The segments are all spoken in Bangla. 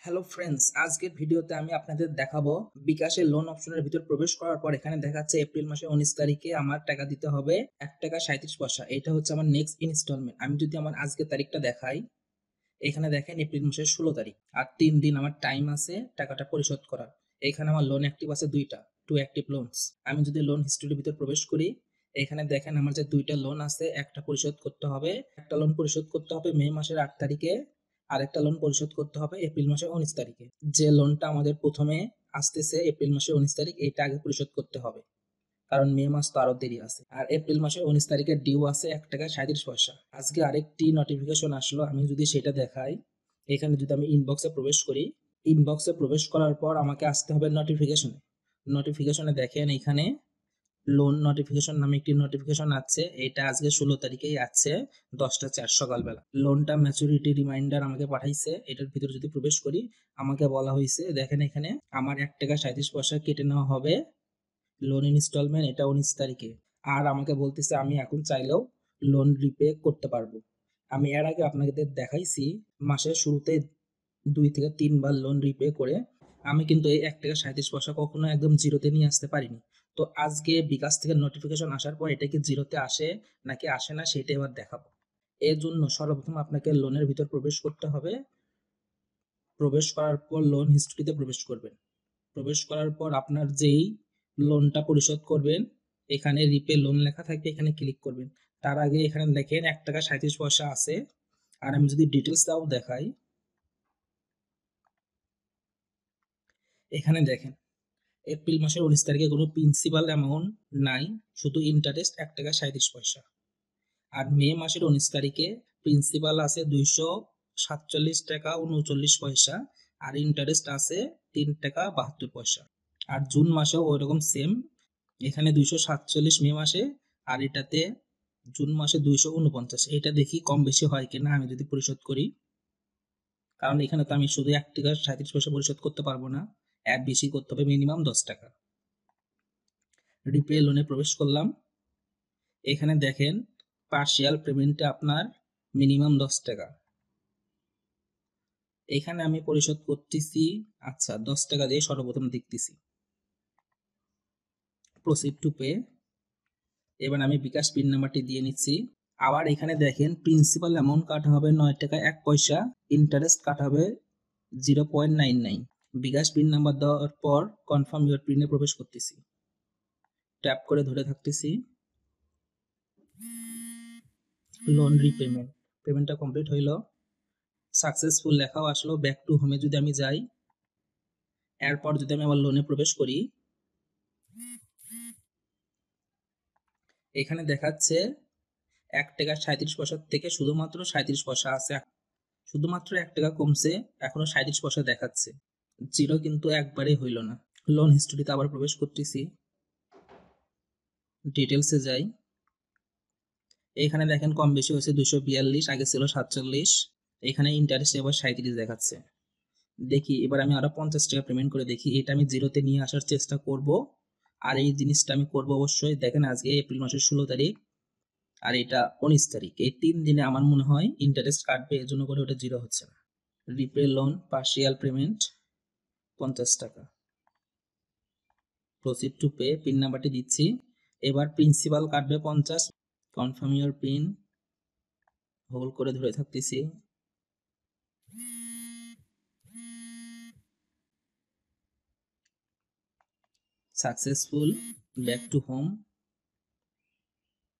হ্যালো ফ্রেন্ডস, আজকের ভিডিওতে আমি আপনাদের দেখাবো বিকাশের লোন অপশনের ভিতর প্রবেশ করার পর এখানে দেখাচ্ছে এপ্রিল মাসের 19 তারিখে আমার টাকা দিতে হবে 1 টাকা 37 পয়সা। এটা হচ্ছে আমার নেক্সট ইনস্টলমেন্ট। আমি যদি আমার আজকের তারিখটা দেখাই, এখানে দেখেন এপ্রিল মাসের 16 তারিখ, আর 3 দিন আমার টাইম আছে টাকাটা পরিশোধ করার। এখানে আমার লোন অ্যাক্টিভ আছে দুইটা, টু অ্যাক্টিভ লোনস। আমি যদি লোন হিস্ট্রির ভিতর প্রবেশ করি, এখানে দেখেন আমার যে দুইটা লোন আছে, একটা পরিশোধ করতে হবে, একটা লোন পরিশোধ করতে হবে মে মাসের 8 তারিখে, আর একটা লোন পরিশোধ করতে হবে এপ্রিল মাসের 19 তারিখে। যে লোনটা আমাদের প্রথমে আসতেছে এপ্রিল মাসের 19 তারিখ, এটা আগে পরিশোধ করতে হবে, কারণ মে মাস তো আরো দেরি আছে। আর এপ্রিল মাসের 19 তারিখের ডিউ আছে 1 টাকা 37 পয়সা। আজকে আরেকটি নোটিফিকেশন আসলো, আমি যদি সেটা দেখাই, এখানে যদি আমি ইনবক্সে প্রবেশ করি, ইনবক্সে প্রবেশ করার পর আমাকে আসতে হবে নোটিফিকেশনে। নোটিফিকেশনে দেখেন এখানে লোন নোটিফিকেশন নামে একটি নোটিফিকেশন আছে, এটা আজকে 16 তারিখেই আছে 10টা 4 সকালবেলা। লোনটা ম্যাচুরিটি রিমাইন্ডার আমাকে পাঠাইছে। এটার ভিতরে যদি প্রবেশ করি, আমাকে বলা হয়েছে দেখেন এখানে আমার 1 টাকা 37 পয়সা কেটে নেওয়া হবে লোন ইনস্টলমেন্ট, এটা 19 তারিখে। আর আমাকে বলতেছে আমি এখন চাইলেও লোন রিপে করতে পারবো। আমি এর আগে আপনাদের দেখাইছি মাসের শুরুতে 2 থেকে 3 বার লোন রিপে করে আমি কিন্তু এই 1 টাকা 37 পয়সা কখনো একদম জিরোতে নিয়ে আসতে পারিনি। তো আজকে বিকাশ থেকে নোটিফিকেশন আসার পর এটা কি জিরোতে আসে নাকি আসে না, সেটা এবার দেখাবো। এর জন্য সর্বপ্রথম আপনাকে লোনের ভিতর প্রবেশ করতে হবে। প্রবেশ করার পর লোন হিস্ট্রিতে প্রবেশ করবেন। প্রবেশ করার পর আপনার যেই লোনটা পরিশোধ করবেন, এখানে রিপে লোন লেখা থাকবে, এখানে ক্লিক করবেন। তার আগে এখানে দেখেন 1 টাকা 37 পয়সা আছে। আর আমি যদি ডিটেলসটাও দেখাই, এখানে দেখেন এপ্রিল মাসের 19 তারিখে কোনো প্রিন্সিপাল অ্যামাউন্ট নাই, শুধু ইন্টারেস্ট 1 টাকা 37 পয়সা। আর মে মাসের 19 তারিখে প্রিন্সিপাল আছে 247 টাকা 39 পয়সা, আর ইন্টারেস্ট আছে 3 টাকা 72 পয়সা। আর জুন মাসেও ওই রকম সেম, এখানে 247 মে মাসে, আর এটাতে জুন মাসে 249। এটা দেখি কম বেশি হয় কিনা আমি যদি পরিশোধ করি, কারণ এখানে তো আমি শুধু 1 টাকা 37 পয়সা পরিশোধ করতে পারবো না, অ্যাড বেশি করতে হবে, মিনিমাম 10 টাকা। রিপে লোনে প্রবেশ করলাম। এখানে দেখেন পার্শিয়াল পেমেন্টে আপনার মিনিমাম 10 টাকা। এখানে আমি পরিশোধ করতেছি, আচ্ছা 10 টাকা দিয়ে সর্বপ্রথম দেখতেছি প্রসিড টু পে। এবার আমি বিকাশ পিন নাম্বারটি দিয়ে নিচ্ছি। আবার এখানে দেখেন প্রিন্সিপাল অ্যামাউন্ট কাটা হবে 9 টাকা 1 পয়সা, ইন্টারেস্ট কাটা হবে 0.99। বিকাশ পিন নাম্বার দেওয়ার পর কনফার্ম ইউর পিনে প্রবেশ করতেছি, ট্যাপ করে ধরে থাকতেছি। লোন রিপেমেন্ট, পেমেন্টটা কমপ্লিট হইল, সাকসেসফুল লেখাও আসলো। ব্যাক টু হোমে যদি আমি যাই, এরপর যদি আমি আবার লোনে প্রবেশ করি, এখানে দেখাচ্ছে 1 টাকা 37 পয়সার থেকে শুধুমাত্র 37 পয়সা আছে, শুধুমাত্র 1 টাকা কমছে, এখনো 37 পয়সা দেখাচ্ছে, জিরো কিন্তু একবারেই হইল না। লোন হিস্ট্রিতে আবার প্রবেশ করতেছি, ডিটেলসে যাই, এখানে দেখেন কম বেশি হয়েছে 242, আগে ছিল 47। এখানে ইন্টারেস্ট এবার 37 দেখাচ্ছে। দেখি এবার আমি আরো 50 টাকা পেমেন্ট করে দেখি, এটা আমি জিরোতে নিয়ে আসার চেষ্টা করব। আর এই জিনিসটা আমি করব অবশ্যই। দেখেন আজকে এপ্রিল মাসের 16 তারিখ, আর এটা 19 তারিখ, এই 3 দিনে আমার মনে হয় ইন্টারেস্ট কাটবে, এর জন্য করে ওটা জিরো হচ্ছে না। রিপে লোন পার্শিয়াল পেমেন্ট 50 টাকা, প্রসিড টু পে, পিন নাম্বারটি দিচ্ছি। এবার প্রিন্সিপাল কাটবে 50, কনফার্ম ইউর পিন, হোল্ড করে ধরে থাকতেছি। Successful, back to home.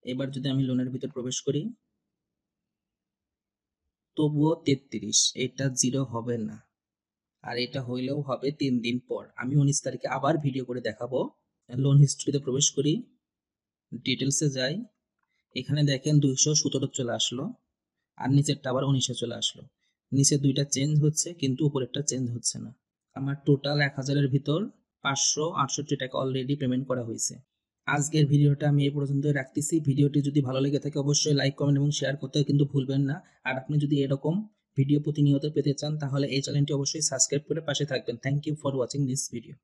এবার যদি আমি লোনের ভিতর প্রবেশ করি, তবুও 33, এটা জিরো হবে না। আর এটা হইলেও হবে 3 দিন পর। আমি 19 তারিখে আবার ভিডিও করে দেখাবো। লোন হিস্ট্রিতে প্রবেশ করি, ডিটেলসে যাই, এখানে দেখেন 217 চলে আসলো, আর নিচেরটা আবার 19 চলে আসলো। নিচে দুইটা চেঞ্জ হচ্ছে কিন্তু উপরেরটা চেঞ্জ হচ্ছে না। আমার টোটাল 1000-এর ভিতর 568 টাকা অলরেডি পেমেন্ট করা হয়েছে। আজকের ভিডিওটা আমি এই পর্যন্তই রাখতেছি। ভিডিওটি যদি ভালো লেগে থাকে অবশ্যই লাইক, কমেন্ট এবং শেয়ার করতে কিন্তু ভুলবেন না। আর আপনি যদি এরকম ভিডিও প্রতিনিয়ত পেতে চান তাহলে এই চ্যানেলটি অবশ্যই সাবস্ক্রাইব করে পাশে থাকবেন। Thank you for watching this video.